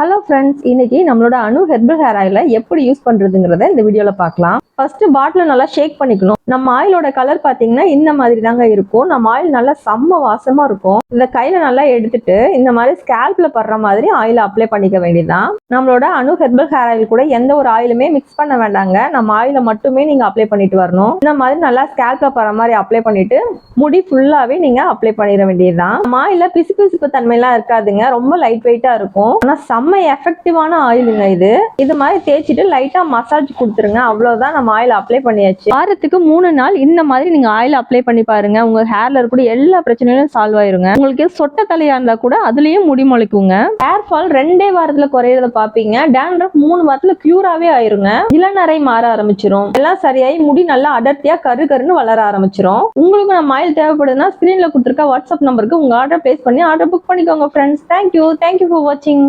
Hello friends, இன்னைக்கு நம்மளோட அணு ஹெர்பல் ஹேர் ஆயிலை எப்படி யூஸ் பண்றதுங்கிறத இந்த வீடியோல பார்க்கலாம். ஃபர்ஸ்ட் பாட்டில் நல்லா ஷேக் பண்ணிக்கணும். நம்ம ஆயிலோட கலர் பாத்தீங்கன்னா இந்த மாதிரி தாங்க இருக்கும். நம்ம ஆயில் நல்லா செம்ம வாசமா இருக்கும். இந்த கையில நல்லா எடுத்துட்டு இந்த மாதிரி ஸ்கேல்ப்ல படுற மாதிரி ஆயில அப்ளை பண்ணிக்க வேண்டியதுதான். நம்மளோட அணு ஹெர்பல் ஹேர் ஆயில் கூட எந்த ஒரு ஆயிலுமே மிக்ஸ் பண்ண வேண்டாங்க. நம்ம ஆயில மட்டுமே நீங்க அப்ளை பண்ணிட்டு வரணும். இந்த மாதிரி நல்லா ஸ்கேல்ப்ல படுற மாதிரி அப்ளை பண்ணிட்டு முடி ஃபுல்லாவே நீங்க அப்ளை பண்ணிட வேண்டியதுதான். நம்ம ஆயில பிசுபிசுப்பு தன்மை எல்லாம் இருக்காதுங்க. ரொம்ப லைட் வெயிட்டா இருக்கும். ஆனா செம்ம எஃபெக்டிவான ஆயிலுங்க இது. இது மாதிரி தேய்ச்சிட்டு லைட்டா மசாஜ் கொடுத்துருங்க. அவ்வளவுதான், நம்ம ஆயில் அப்ளை பண்ணியாச்சு. வாரத்துக்கு 3 நாள் இந்த மாதிரி நீங்க ஆயில் அப்ளை பண்ணி பாருங்க. உங்க ஹேர்ல இருக்கக்கூடிய எல்லா பிரச்சனைகளும் சால்வ் ஆயிருங்க. உங்களுக்கு சொட்ட தலையா இருந்தா கூட அதுலயும் முடி முளைக்குங்க. ஹேர் ஃபால் 2 வாரத்துல குறையறத பாப்பீங்க. டேண்ட்ரஃப் 3 வாரத்துல கியூராவே ஆயிருங்க. இளநரை மாற ஆரம்பிச்சிரும். எல்லாம் சரியாயி முடி நல்லா அடர்த்தியா கருன்னு வளர ஆரம்பிச்சிரும். உங்களுக்கு நம்ம ஆயில் தேவைப்படுதுன்னா ஸ்கிரீன்ல கொடுத்துருக்க வாட்ஸ்அப் நம்பருக்கு உங்க ஆர்டர் பிளேஸ் பண்ணி ஆர்டர் புக் பண்ணிக்கோங்க ஃப்ரெண்ட்ஸ். தேங்க்யூ ஃபார் வாட்சிங்.